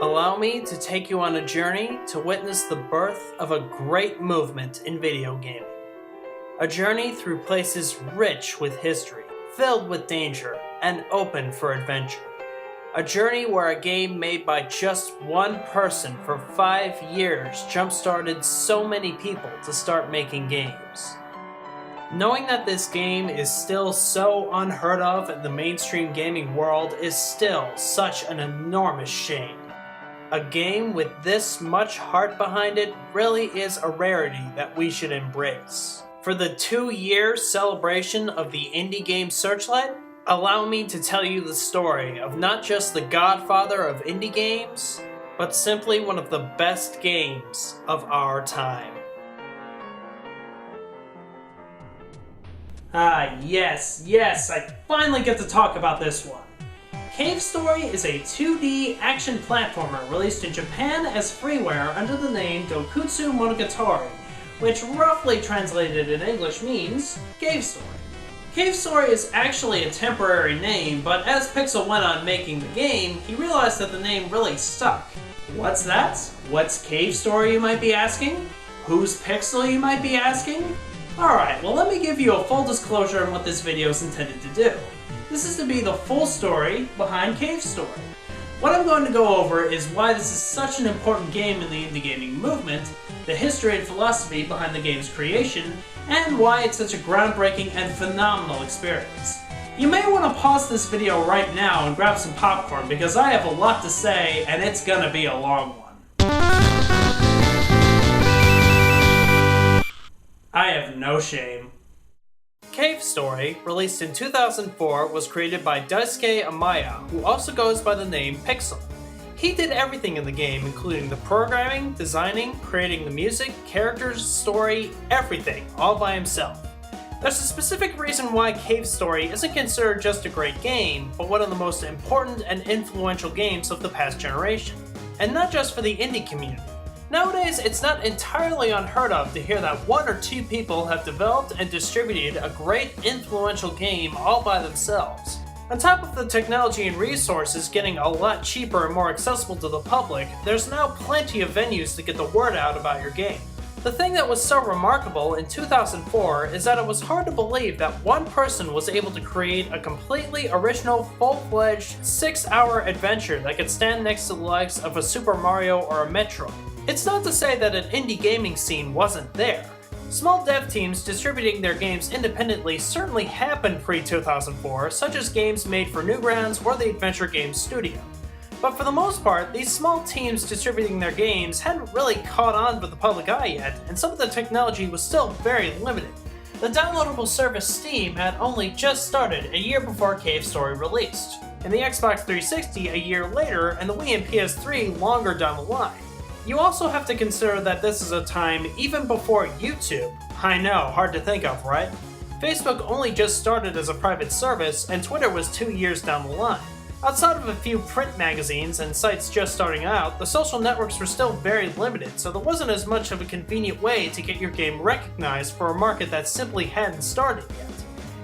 Allow me to take you on a journey to witness the birth of a great movement in video gaming. A journey through places rich with history, filled with danger, and open for adventure. A journey where a game made by just one person for 5 years jump-started so many people to start making games. Knowing that this game is still so unheard of in the mainstream gaming world is still such an enormous shame. A game with this much heart behind it really is a rarity that we should embrace. For the 2-year celebration of the indie game Searchlight, allow me to tell you the story of not just the godfather of indie games, but simply one of the best games of our time. Yes, I finally get to talk about this one. Cave Story is a 2D action platformer released in Japan as freeware under the name Dokutsu Monogatari, which roughly translated in English means Cave Story. Cave Story is actually a temporary name, but as Pixel went on making the game, he realized that the name really stuck. What's that? What's Cave Story, you might be asking? Who's Pixel, you might be asking? Alright, well let me give you a full disclosure on what this video is intended to do. This is to be the full story behind Cave Story. What I'm going to go over is why this is such an important game in the indie gaming movement, the history and philosophy behind the game's creation, and why it's such a groundbreaking and phenomenal experience. You may want to pause this video right now and grab some popcorn because I have a lot to say and it's gonna be a long one. I have no shame. Cave Story, released in 2004, was created by Daisuke Amaya, who also goes by the name Pixel. He did everything in the game, including the programming, designing, creating the music, characters, story, everything, all by himself. There's a specific reason why Cave Story isn't considered just a great game, but one of the most important and influential games of the past generation. And not just for the indie community. Nowadays, it's not entirely unheard of to hear that 1 or 2 people have developed and distributed a great influential game all by themselves. On top of the technology and resources getting a lot cheaper and more accessible to the public, there's now plenty of venues to get the word out about your game. The thing that was so remarkable in 2004 is that it was hard to believe that one person was able to create a completely original, full-fledged, 6-hour adventure that could stand next to the likes of a Super Mario or a Metroid. It's not to say that an indie gaming scene wasn't there. Small dev teams distributing their games independently certainly happened pre-2004, such as games made for Newgrounds or the Adventure Games Studio. But for the most part, these small teams distributing their games hadn't really caught on with the public eye yet, and some of the technology was still very limited. The downloadable service Steam had only just started a year before Cave Story released, and the Xbox 360 a year later, and the Wii and PS3 longer down the line. You also have to consider that this is a time even before YouTube. I know, hard to think of, right? Facebook only just started as a private service, and Twitter was 2 years down the line. Outside of a few print magazines and sites just starting out, the social networks were still very limited, so there wasn't as much of a convenient way to get your game recognized for a market that simply hadn't started yet.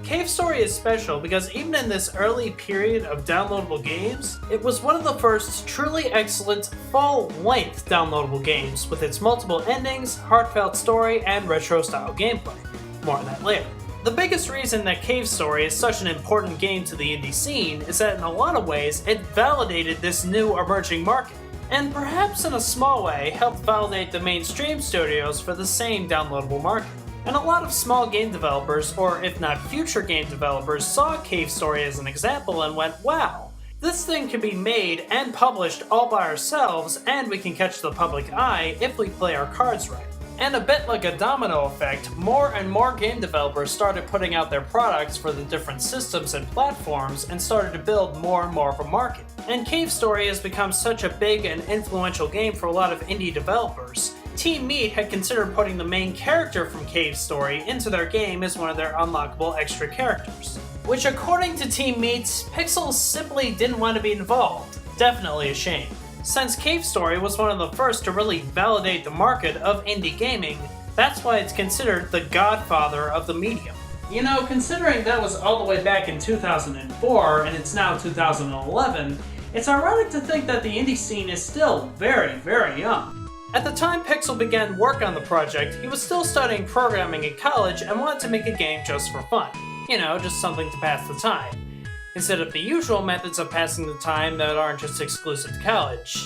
Cave Story is special because even in this early period of downloadable games, it was one of the first truly excellent, full-length downloadable games with its multiple endings, heartfelt story, and retro-style gameplay. More on that later. The biggest reason that Cave Story is such an important game to the indie scene is that in a lot of ways it validated this new emerging market, and perhaps in a small way helped validate the mainstream studios for the same downloadable market. And a lot of small game developers, or if not future game developers, saw Cave Story as an example and went, wow, This thing can be made and published all by ourselves, and we can catch the public eye if we play our cards right. And a bit like a domino effect, more and more game developers started putting out their products for the different systems and platforms and started to build more and more of a market. And Cave Story has become such a big and influential game for a lot of indie developers. Team Meat had considered putting the main character from Cave Story into their game as one of their unlockable extra characters. Which, according to Team Meat, Pixel simply didn't want to be involved. Definitely a shame. Since Cave Story was one of the first to really validate the market of indie gaming, that's why it's considered the godfather of the medium. You know, considering that was all the way back in 2004 and it's now 2011, it's ironic to think that the indie scene is still very, very young. At the time Pixel began work on the project, he was still studying programming in college and wanted to make a game just for fun. You know, just something to pass the time, instead of the usual methods of passing the time that aren't just exclusive to college.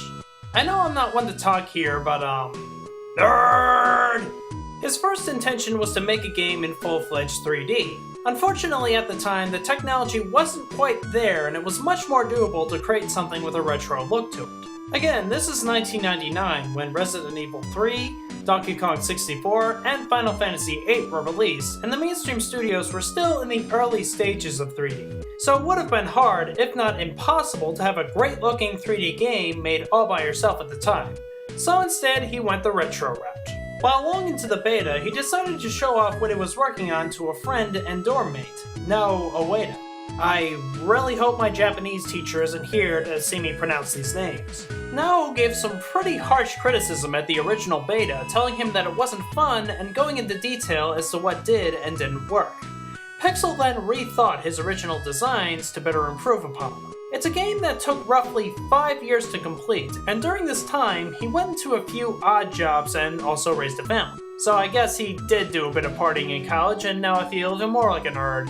I know I'm not one to talk here, but nerd! His first intention was to make a game in full-fledged 3D. Unfortunately, at the time, the technology wasn't quite there, and it was much more doable to create something with a retro look to it. Again, this is 1999, when Resident Evil 3, Donkey Kong 64, and Final Fantasy VIII were released, and the mainstream studios were still in the early stages of 3D. So it would have been hard, if not impossible, to have a great-looking 3D game made all by yourself at the time. So instead, he went the retro route. While long into the beta, he decided to show off what he was working on to a friend and dorm mate, No Ueda. I really hope my Japanese teacher isn't here to see me pronounce these names. No gave some pretty harsh criticism at the original beta, telling him that it wasn't fun and going into detail as to what did and didn't work. Pixel then rethought his original designs to better improve upon them. It's a game that took roughly 5 years to complete, and during this time, he went into a few odd jobs and also raised a family. So I guess he did do a bit of partying in college, and now I feel even more like a nerd.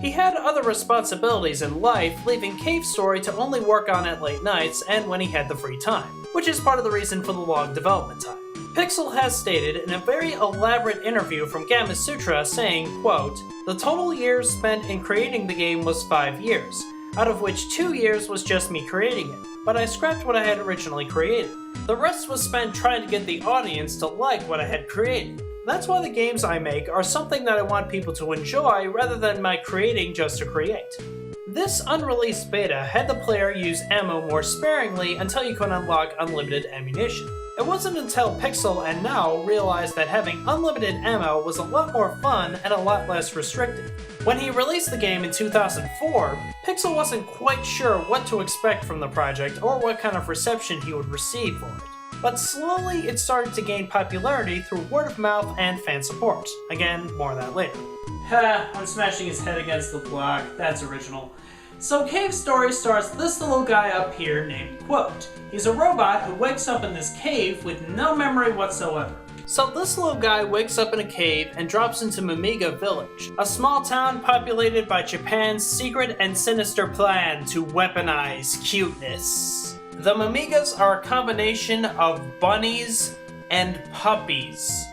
He had other responsibilities in life, leaving Cave Story to only work on it late nights and when he had the free time, which is part of the reason for the long development time. Pixel has stated in a very elaborate interview from Gamma Sutra saying, quote, "The total years spent in creating the game was 5 years, out of which 2 years was just me creating it, but I scrapped what I had originally created. The rest was spent trying to get the audience to like what I had created. That's why the games I make are something that I want people to enjoy rather than my creating just to create." This unreleased beta had the player use ammo more sparingly until you could unlock unlimited ammunition. It wasn't until Pixel and Now realized that having unlimited ammo was a lot more fun and a lot less restrictive. When he released the game in 2004, Pixel wasn't quite sure what to expect from the project or what kind of reception he would receive for it. But slowly it started to gain popularity through word of mouth and fan support. Again, more on that later. I'm smashing his head against the block. That's original. So Cave Story stars this little guy up here named Quote. He's a robot who wakes up in this cave with no memory whatsoever. So this little guy wakes up in a cave and drops into Mimiga Village, a small town populated by Japan's secret and sinister plan to weaponize cuteness. The Mimigas are a combination of bunnies and puppies.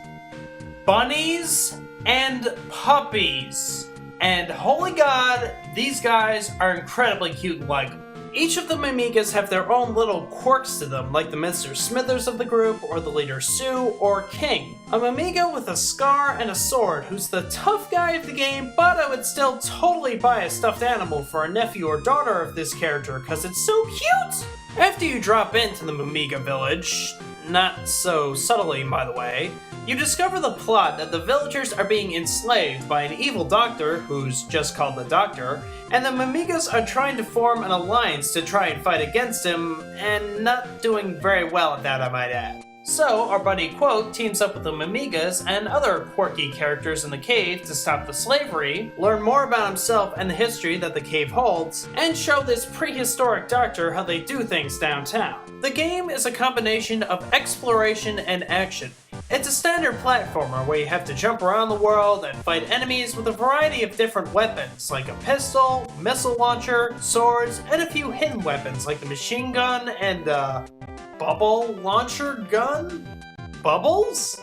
Bunnies and puppies. And holy god, these guys are incredibly cute and likable. Each of the Mimigas have their own little quirks to them, like the Mr. Smithers of the group, or the leader Sue, or King. A Mimiga with a scar and a sword, who's the tough guy of the game, but I would still totally buy a stuffed animal for a nephew or daughter of this character, cause it's so cute! After you drop into the Mimiga village, not so subtly by the way, you discover the plot that the villagers are being enslaved by an evil doctor, who's just called the Doctor, and the Mimigas are trying to form an alliance to try and fight against him, and not doing very well at that, I might add. So, our buddy Quote teams up with the Mimigas and other quirky characters in the cave to stop the slavery, learn more about himself and the history that the cave holds, and show this prehistoric doctor how they do things downtown. The game is a combination of exploration and action. It's a standard platformer where you have to jump around the world and fight enemies with a variety of different weapons, like a pistol, missile launcher, swords, and a few hidden weapons like the machine gun and bubble launcher gun? Bubbles?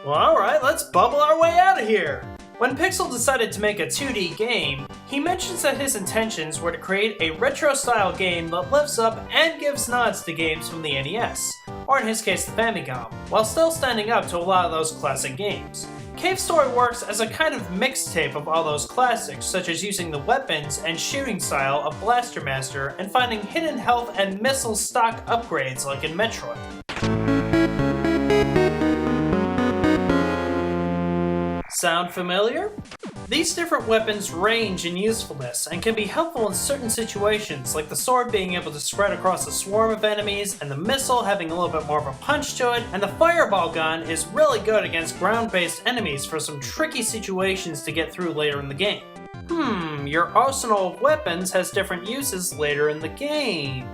Well, alright, let's bubble our way out of here! When Pixel decided to make a 2D game, he mentions that his intentions were to create a retro-style game that lives up and gives nods to games from the NES, or in his case the Famicom, while still standing up to a lot of those classic games. Cave Story works as a kind of mixtape of all those classics, such as using the weapons and shooting style of Blaster Master and finding hidden health and missile stock upgrades like in Metroid. Sound familiar? These different weapons range in usefulness and can be helpful in certain situations, like the sword being able to spread across a swarm of enemies, and the missile having a little bit more of a punch to it, and the fireball gun is really good against ground-based enemies for some tricky situations to get through later in the game. Your arsenal of weapons has different uses later in the game.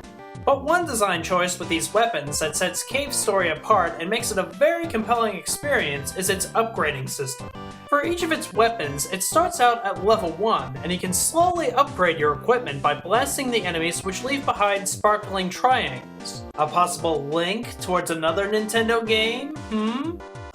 But one design choice with these weapons that sets Cave Story apart and makes it a very compelling experience is its upgrading system. For each of its weapons, it starts out at level 1, and you can slowly upgrade your equipment by blasting the enemies which leave behind sparkling triangles. A possible link towards another Nintendo game?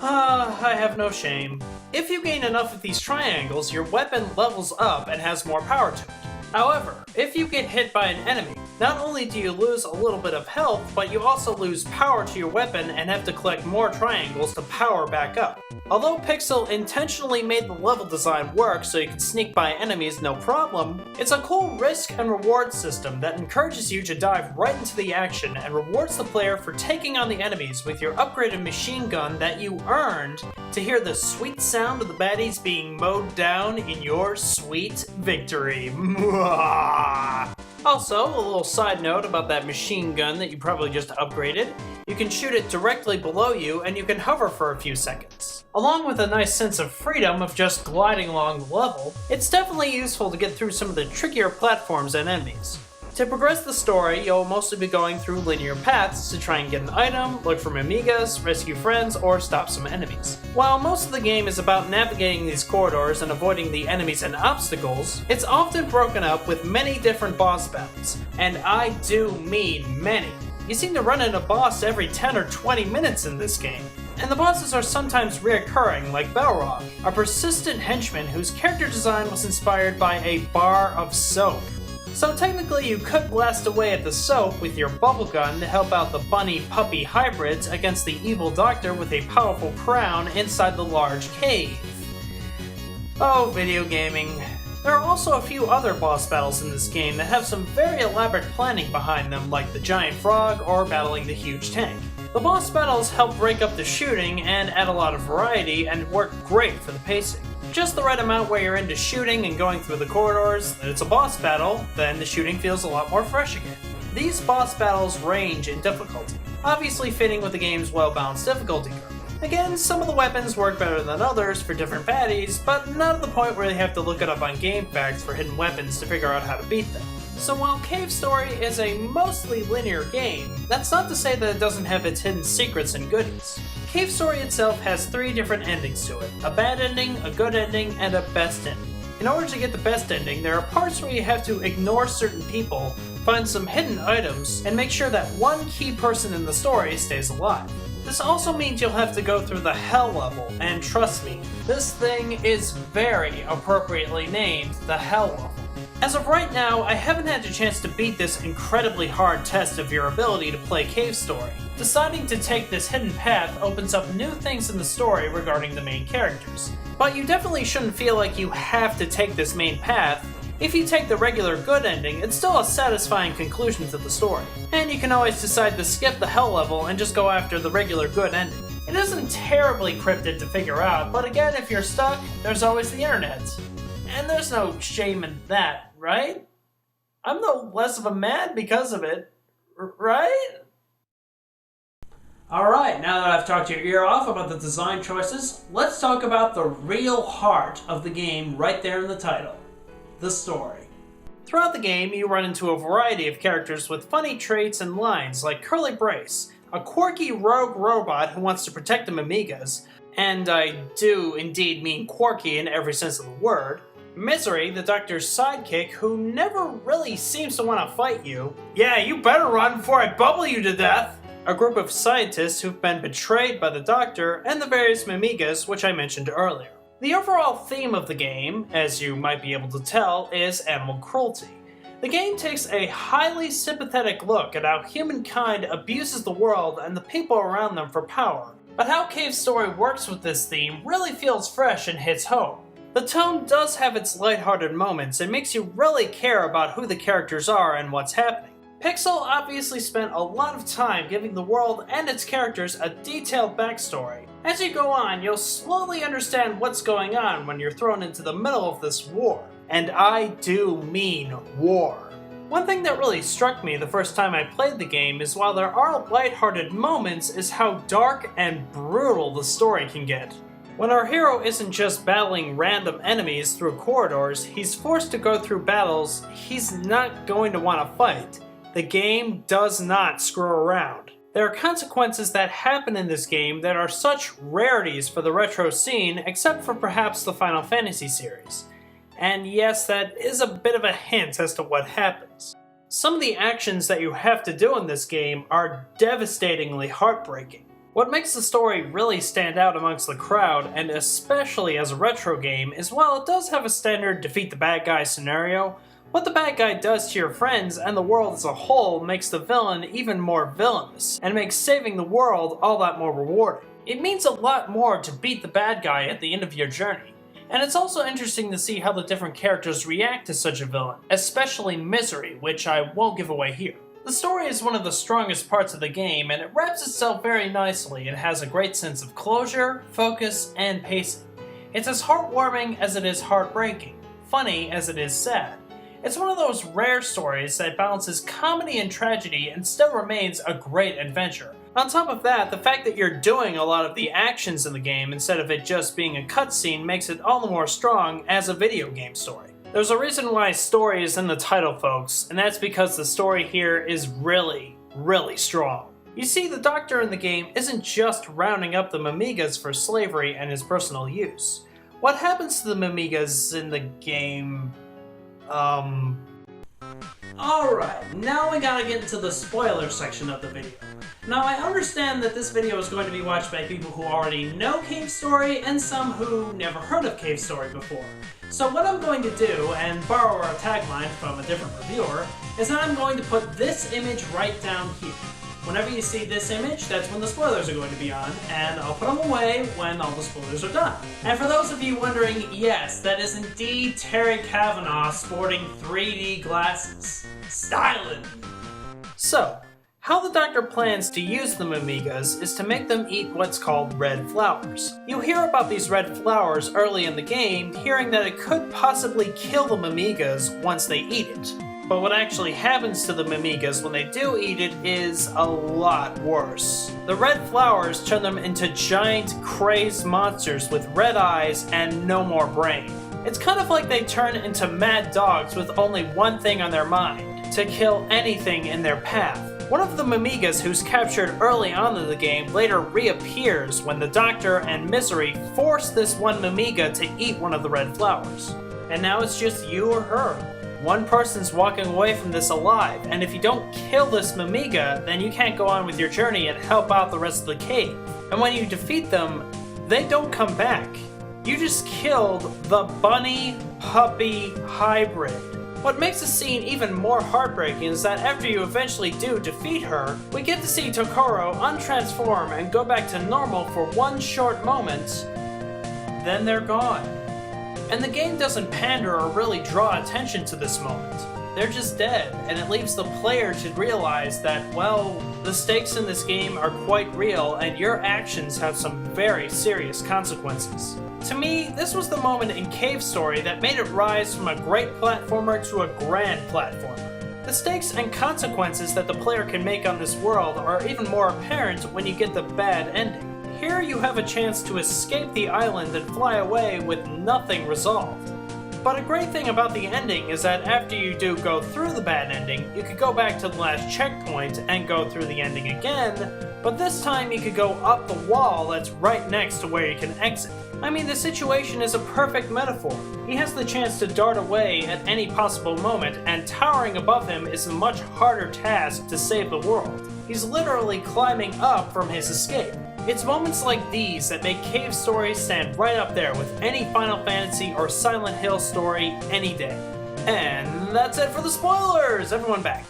I have no shame. If you gain enough of these triangles, your weapon levels up and has more power to it. However, if you get hit by an enemy, not only do you lose a little bit of health, but you also lose power to your weapon and have to collect more triangles to power back up. Although Pixel intentionally made the level design work so you can sneak by enemies no problem, it's a cool risk and reward system that encourages you to dive right into the action and rewards the player for taking on the enemies with your upgraded machine gun that you earned to hear the sweet sound of the baddies being mowed down in your sweet victory. Also, a little side note about that machine gun that you probably just upgraded. You can shoot it directly below you and you can hover for a few seconds. Along with a nice sense of freedom of just gliding along the level, it's definitely useful to get through some of the trickier platforms and enemies. To progress the story, you'll mostly be going through linear paths to try and get an item, look for Amigas, rescue friends, or stop some enemies. While most of the game is about navigating these corridors and avoiding the enemies and obstacles, it's often broken up with many different boss battles, and I do mean many. You seem to run into a boss every 10 or 20 minutes in this game. And the bosses are sometimes reoccurring, like Balrog, a persistent henchman whose character design was inspired by a bar of soap. So technically you could blast away at the soap with your bubble gun to help out the bunny-puppy hybrids against the evil doctor with a powerful crown inside the large cave. Oh, video gaming. There are also a few other boss battles in this game that have some very elaborate planning behind them, like the giant frog or battling the huge tank. The boss battles help break up the shooting and add a lot of variety and work great for the pacing. Just the right amount where you're into shooting and going through the corridors, then it's a boss battle, then the shooting feels a lot more fresh again. These boss battles range in difficulty, obviously fitting with the game's well-balanced difficulty curve. Again, some of the weapons work better than others for different baddies, but not at the point where you have to look it up on GameFAQs for hidden weapons to figure out how to beat them. So while Cave Story is a mostly linear game, that's not to say that it doesn't have its hidden secrets and goodies. Cave Story itself has 3 different endings to it: a bad ending, a good ending, and a best ending. In order to get the best ending, there are parts where you have to ignore certain people, find some hidden items, and make sure that one key person in the story stays alive. This also means you'll have to go through the Hell level, and trust me, this thing is very appropriately named the Hell level. As of right now, I haven't had a chance to beat this incredibly hard test of your ability to play Cave Story. Deciding to take this hidden path opens up new things in the story regarding the main characters. But you definitely shouldn't feel like you have to take this main path. If you take the regular good ending, it's still a satisfying conclusion to the story. And you can always decide to skip the Hell level and just go after the regular good ending. It isn't terribly cryptic to figure out, but again, if you're stuck, there's always the internet. And there's no shame in that, right? I'm no less of a man because of it, right? Alright, now that I've talked your ear off about the design choices, let's talk about the real heart of the game right there in the title: the story. Throughout the game, you run into a variety of characters with funny traits and lines, like Curly Brace, a quirky rogue robot who wants to protect the Amigas, and I do indeed mean quirky in every sense of the word. Misery, the Doctor's sidekick, who never really seems to want to fight you. Yeah, you better run before I bubble you to death! A group of scientists who've been betrayed by the Doctor, and the various Amigas, which I mentioned earlier. The overall theme of the game, as you might be able to tell, is animal cruelty. The game takes a highly sympathetic look at how humankind abuses the world and the people around them for power. But how Cave Story works with this theme really feels fresh and hits home. The tone does have its lighthearted moments and makes you really care about who the characters are and what's happening. Pixel obviously spent a lot of time giving the world and its characters a detailed backstory. As you go on, you'll slowly understand what's going on when you're thrown into the middle of this war. And I do mean war. One thing that really struck me the first time I played the game is while there are lighthearted moments is how dark and brutal the story can get. When our hero isn't just battling random enemies through corridors, he's forced to go through battles he's not going to want to fight. The game does not screw around. There are consequences that happen in this game that are such rarities for the retro scene, except for perhaps the Final Fantasy series. And yes, that is a bit of a hint as to what happens. Some of the actions that you have to do in this game are devastatingly heartbreaking. What makes the story really stand out amongst the crowd, and especially as a retro game, is while it does have a standard defeat the bad guy scenario, what the bad guy does to your friends and the world as a whole makes the villain even more villainous, and makes saving the world all that more rewarding. It means a lot more to beat the bad guy at the end of your journey. And it's also interesting to see how the different characters react to such a villain, especially Misery, which I won't give away here. The story is one of the strongest parts of the game, and it wraps itself very nicely and has a great sense of closure, focus, and pacing. It's as heartwarming as it is heartbreaking, funny as it is sad. It's one of those rare stories that balances comedy and tragedy and still remains a great adventure. On top of that, the fact that you're doing a lot of the actions in the game instead of it just being a cutscene makes it all the more strong as a video game story. There's a reason why story is in the title, folks, and that's because the story here is really, really strong. You see, the Doctor in the game isn't just rounding up the Mimigas for slavery and his personal use. What happens to the Mimigas in the game, Alright, now we gotta get into the spoiler section of the video. Now, I understand that this video is going to be watched by people who already know Cave Story and some who never heard of Cave Story before. So what I'm going to do, and borrow our tagline from a different reviewer, is that I'm going to put this image right down here. Whenever you see this image, that's when the spoilers are going to be on, and I'll put them away when all the spoilers are done. And for those of you wondering, yes, that is indeed Terry Kavanagh sporting 3D glasses. Stylin'! So, how the Doctor plans to use the Mimigas is to make them eat what's called red flowers. You hear about these red flowers early in the game, hearing that it could possibly kill the Mimigas once they eat it. But what actually happens to the Mimigas when they do eat it is a lot worse. The red flowers turn them into giant, crazed monsters with red eyes and no more brain. It's kind of like they turn into mad dogs with only one thing on their mind: to kill anything in their path. One of the Mimigas who's captured early on in the game later reappears when the Doctor and Misery force this one Mimiga to eat one of the red flowers. And now it's just you or her. One person's walking away from this alive, and if you don't kill this Mimiga, then you can't go on with your journey and help out the rest of the cave. And when you defeat them, they don't come back. You just killed the bunny-puppy hybrid. What makes the scene even more heartbreaking is that after you eventually do defeat her, we get to see Tokoro untransform and go back to normal for one short moment, then they're gone. And the game doesn't pander or really draw attention to this moment. They're just dead, and it leaves the player to realize that, well, the stakes in this game are quite real and your actions have some very serious consequences. To me, this was the moment in Cave Story that made it rise from a great platformer to a grand platformer. The stakes and consequences that the player can make on this world are even more apparent when you get the bad ending. Here you have a chance to escape the island and fly away with nothing resolved. But a great thing about the ending is that after you do go through the bad ending, you could go back to the last checkpoint and go through the ending again, but this time you could go up the wall that's right next to where you can exit. I mean, the situation is a perfect metaphor. He has the chance to dart away at any possible moment, and towering above him is a much harder task to save the world. He's literally climbing up from his escape. It's moments like these that make Cave Story stand right up there with any Final Fantasy or Silent Hill story any day. And that's it for the spoilers! Everyone back.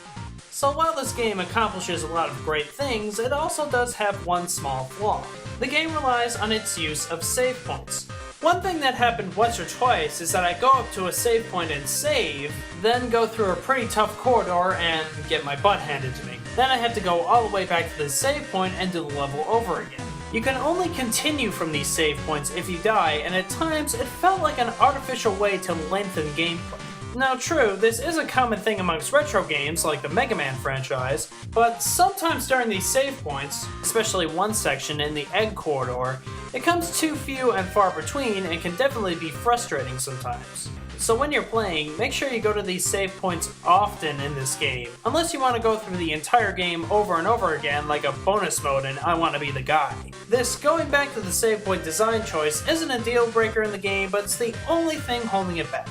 So while this game accomplishes a lot of great things, it also does have one small flaw. The game relies on its use of save points. One thing that happened once or twice is that I go up to a save point and save, then go through a pretty tough corridor and get my butt handed to me. Then I had to go all the way back to the save point and do the level over again. You can only continue from these save points if you die, and at times it felt like an artificial way to lengthen gameplay. Now true, this is a common thing amongst retro games like the Mega Man franchise, but sometimes during these save points, especially one section in the Egg Corridor, it comes too few and far between and can definitely be frustrating sometimes. So when you're playing, make sure you go to these save points often in this game, unless you want to go through the entire game over and over again like a bonus mode in I Want to Be the Guy. This going back to the save point design choice isn't a deal breaker in the game, but it's the only thing holding it back.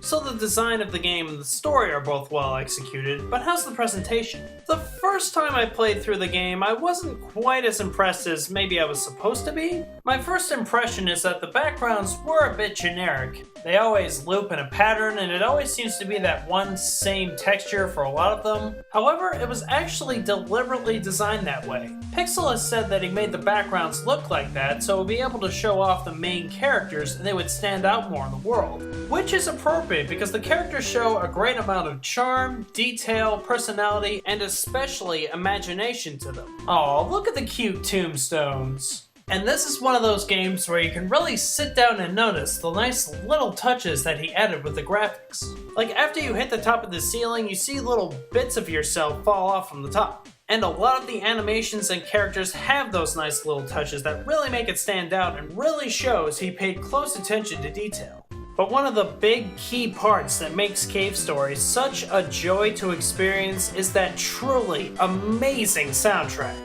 So the design of the game and the story are both well executed, but how's the presentation? The first time I played through the game, I wasn't quite as impressed as maybe I was supposed to be. My first impression is that the backgrounds were a bit generic. They always loop in a pattern, and it always seems to be that one same texture for a lot of them. However, it was actually deliberately designed that way. Pixel has said that he made the backgrounds look like that so it would be able to show off the main characters and they would stand out more in the world. Which is appropriate because the characters show a great amount of charm, detail, personality, and especially imagination to them. Aw, look at the cute tombstones. And this is one of those games where you can really sit down and notice the nice little touches that he added with the graphics. Like after you hit the top of the ceiling, you see little bits of yourself fall off from the top. And a lot of the animations and characters have those nice little touches that really make it stand out and really shows he paid close attention to detail. But one of the big key parts that makes Cave Story such a joy to experience is that truly amazing soundtrack.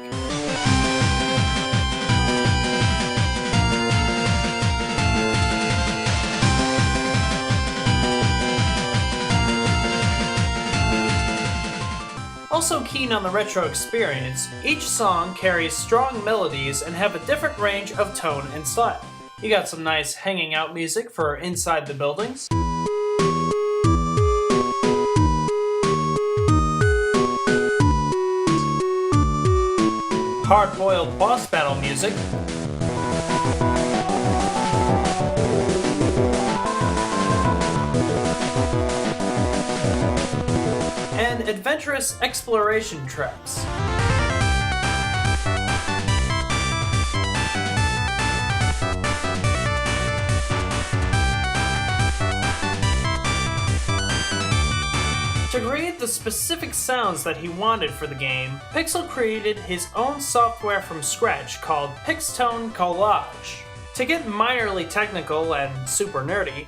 Also keen on the retro experience, each song carries strong melodies and have a different range of tone and style. You got some nice hanging out music for inside the buildings. Hard-boiled boss battle music. And adventurous exploration tracks. To create the specific sounds that he wanted for the game, Pixel created his own software from scratch called Pixtone Collage. To get minorly technical and super nerdy,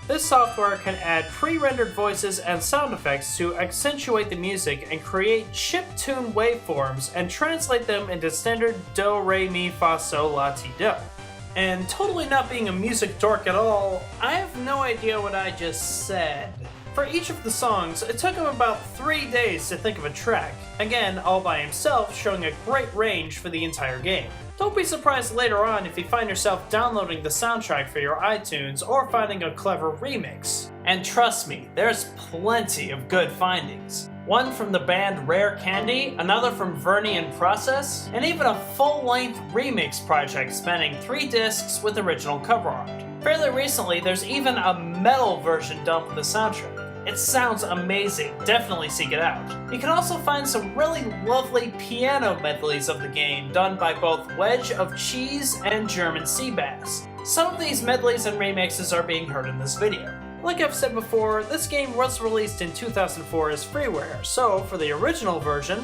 this software can add pre-rendered voices and sound effects to accentuate the music and create chiptune waveforms and translate them into standard do, re, mi, fa, sol, la, ti, do. And totally not being a music dork at all, I have no idea what I just said. For each of the songs, it took him about 3 days to think of a track, again all by himself, showing a great range for the entire game. Don't be surprised later on if you find yourself downloading the soundtrack for your iTunes or finding a clever remix. And trust me, there's plenty of good findings. One from the band Rare Candy, another from Vernie and Process, and even a full-length remix project spanning 3 discs with original cover art. Fairly recently, there's even a metal version done with the soundtrack. It sounds amazing, definitely seek it out. You can also find some really lovely piano medleys of the game done by both Wedge of Cheese and German Seabass. Some of these medleys and remixes are being heard in this video. Like I've said before, this game was released in 2004 as freeware, so for the original version,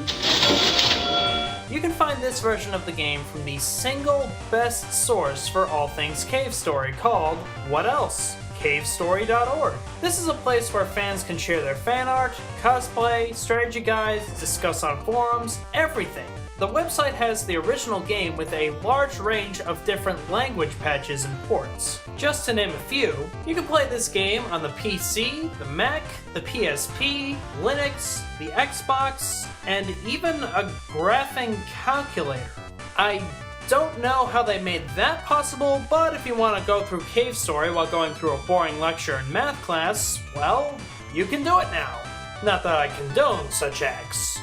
you can find this version of the game from the single best source for all things Cave Story called What Else? cavestory.org. This is a place where fans can share their fan art, cosplay, strategy guides, discuss on forums, everything. The website has the original game with a large range of different language patches and ports. Just to name a few, you can play this game on the PC, the Mac, the PSP, Linux, the Xbox, and even a graphing calculator. I don't know how they made that possible, but if you want to go through Cave Story while going through a boring lecture in math class, well, you can do it now. Not that I condone such acts.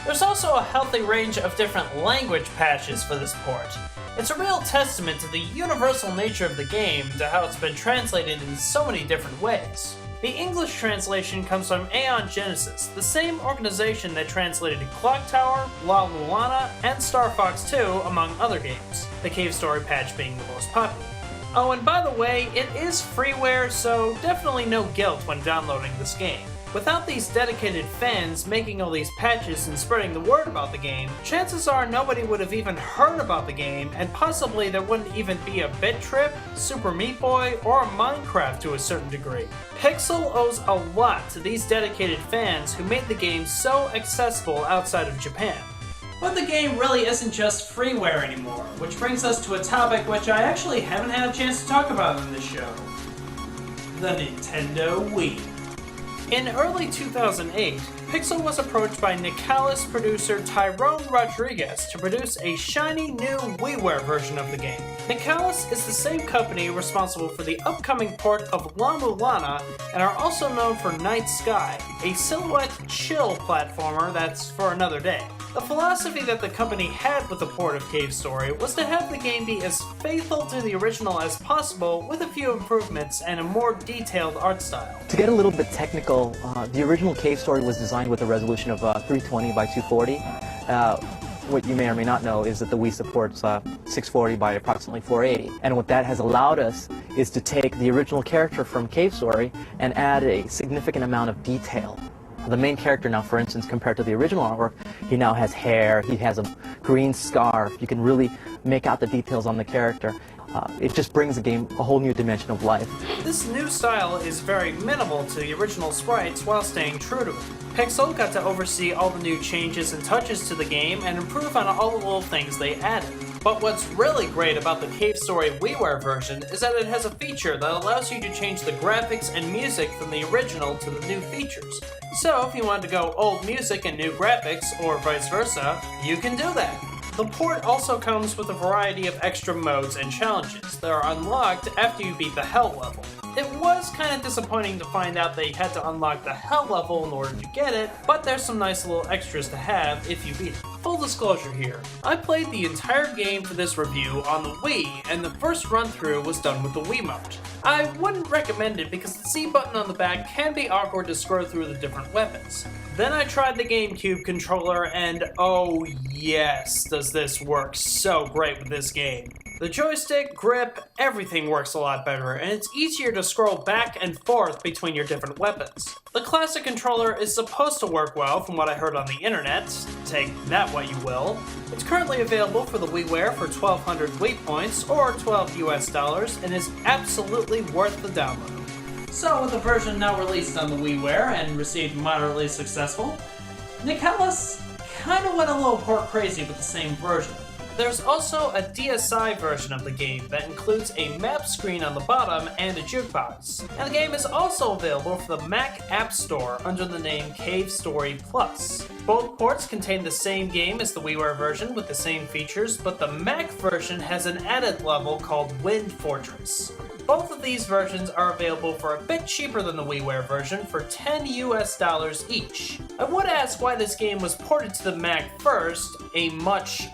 There's also a healthy range of different language patches for this port. It's a real testament to the universal nature of the game to how it's been translated in so many different ways. The English translation comes from Aeon Genesis, the same organization that translated Clock Tower, La Mulana, and Star Fox 2, among other games, the Cave Story patch being the most popular. Oh, and by the way, it is freeware, so definitely no guilt when downloading this game. Without these dedicated fans making all these patches and spreading the word about the game, chances are nobody would have even heard about the game, and possibly there wouldn't even be a Bit Trip, Super Meat Boy, or Minecraft to a certain degree. Pixel owes a lot to these dedicated fans who made the game so accessible outside of Japan. But the game really isn't just freeware anymore, which brings us to a topic which I actually haven't had a chance to talk about in this show. The Nintendo Wii. In early 2008, Pixel was approached by Nicalis producer Tyrone Rodriguez to produce a shiny new WiiWare version of the game. Nicalis is the same company responsible for the upcoming port of La Mulana and are also known for Night Sky, a silhouette chill platformer that's for another day. The philosophy that the company had with the port of Cave Story was to have the game be as faithful to the original as possible with a few improvements and a more detailed art style. To get a little bit technical, the original Cave Story was designed with a resolution of 320 by 240. What you may or may not know is that the Wii supports 640 by approximately 480. And what that has allowed us is to take the original character from Cave Story and add a significant amount of detail. The main character now, for instance, compared to the original artwork, he now has hair, he has a green scarf. You can really make out the details on the character. It just brings the game a whole new dimension of life. This new style is very minimal to the original sprites while staying true to it. Pixel got to oversee all the new changes and touches to the game and improve on all the little things they added. But what's really great about the Cave Story WiiWare version is that it has a feature that allows you to change the graphics and music from the original to the new features. So if you want to go old music and new graphics, or vice versa, you can do that. The port also comes with a variety of extra modes and challenges that are unlocked after you beat the Hell level. It was kind of disappointing to find out that you had to unlock the Hell level in order to get it, but there's some nice little extras to have if you beat it. Full disclosure here, I played the entire game for this review on the Wii, and the first run-through was done with the Wiimote. I wouldn't recommend it because the C button on the back can be awkward to scroll through the different weapons. Then I tried the GameCube controller, and oh yes, does this work so great with this game. The joystick, grip, everything works a lot better, and it's easier to scroll back and forth between your different weapons. The classic controller is supposed to work well from what I heard on the internet, take that what you will. It's currently available for the WiiWare for 1,200 Wii points, or $12 US, and is absolutely worth the download. So with the version now released on the WiiWare and received moderately successful, Nicalis kinda went a little port crazy with the same version. There's also a DSi version of the game that includes a map screen on the bottom and a jukebox. And the game is also available for the Mac App Store under the name Cave Story Plus. Both ports contain the same game as the WiiWare version with the same features, but the Mac version has an added level called Wind Fortress. Both of these versions are available for a bit cheaper than the WiiWare version for $10 US each. I would ask why this game was ported to the Mac first, a much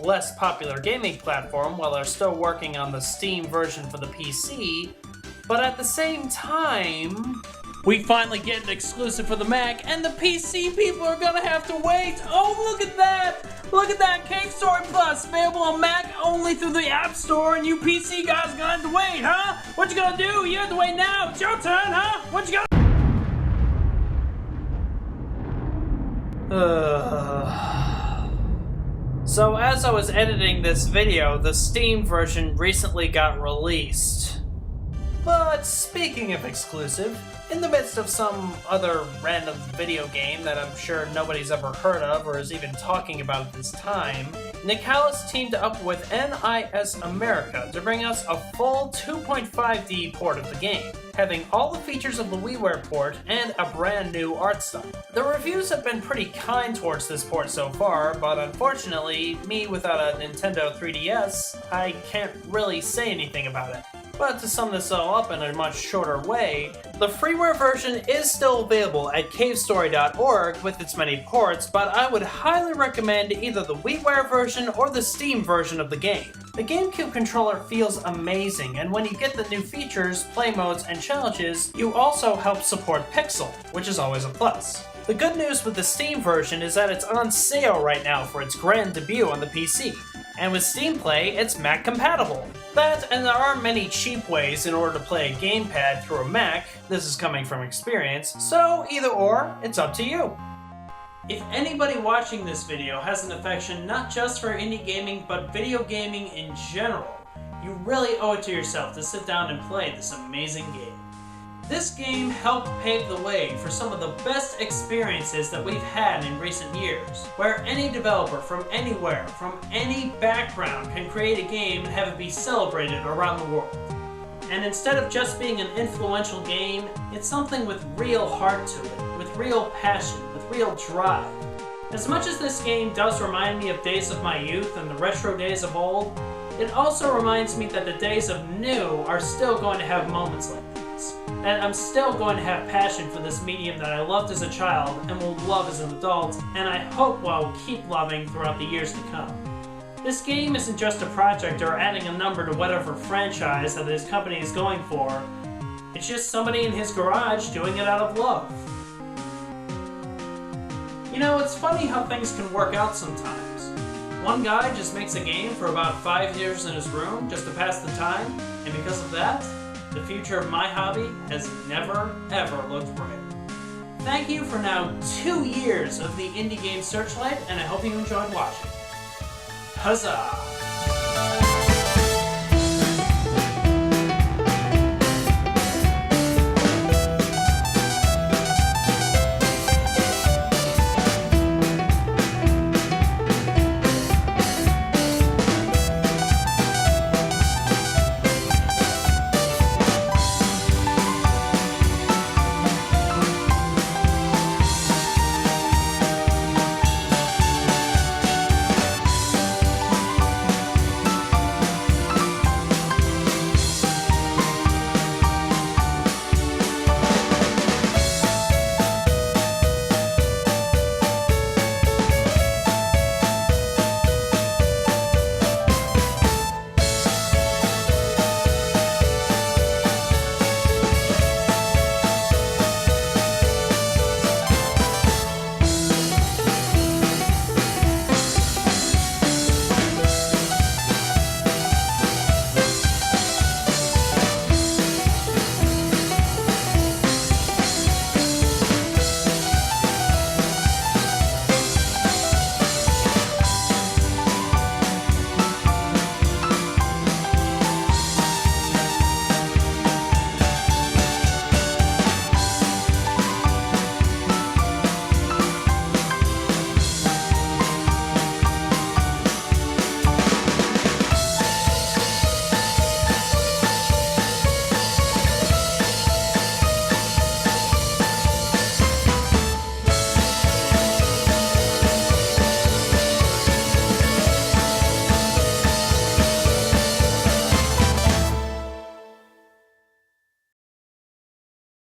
less popular gaming platform, while they're still working on the Steam version for the PC, but at the same time, we finally get an exclusive for the Mac, and the PC people are gonna have to wait. Oh, look at that! Look at that, Cave Story Plus, available on Mac only through the App Store, and you PC guys are gonna have to wait, huh? What you gonna do? You have to wait now. It's your turn, huh? What you gonna So as I was editing this video, the Steam version recently got released. But speaking of exclusive, in the midst of some other random video game that I'm sure nobody's ever heard of or is even talking about at this time, Nicalis teamed up with NIS America to bring us a full 2.5D port of the game, having all the features of the WiiWare port and a brand new art style. The reviews have been pretty kind towards this port so far, but unfortunately, me without a Nintendo 3DS, I can't really say anything about it. But to sum this all up in a much shorter way, the freeware version is still available at cavestory.org with its many ports, but I would highly recommend either the WiiWare version or the Steam version of the game. The GameCube controller feels amazing, and when you get the new features, play modes, and challenges, you also help support Pixel, which is always a plus. The good news with the Steam version is that it's on sale right now for its grand debut on the PC. And with Steam Play, it's Mac compatible. That, and there are many cheap ways in order to play a gamepad through a Mac, this is coming from experience, so either or, it's up to you. If anybody watching this video has an affection not just for indie gaming, but video gaming in general, you really owe it to yourself to sit down and play this amazing game. This game helped pave the way for some of the best experiences that we've had in recent years, where any developer from anywhere, from any background, can create a game and have it be celebrated around the world. And instead of just being an influential game, it's something with real heart to it, with real passion, with real drive. As much as this game does remind me of days of my youth and the retro days of old, it also reminds me that the days of new are still going to have moments like these. And I'm still going to have passion for this medium that I loved as a child and will love as an adult, and I hope will keep loving throughout the years to come. This game isn't just a project or adding a number to whatever franchise that this company is going for. It's just somebody in his garage doing it out of love. You know, it's funny how things can work out sometimes. One guy just makes a game for about 5 years in his room just to pass the time, and because of that, the future of my hobby has never, ever looked bright. Thank you for now 2 years of the Indie Game Searchlight, and I hope you enjoyed watching. Huzzah!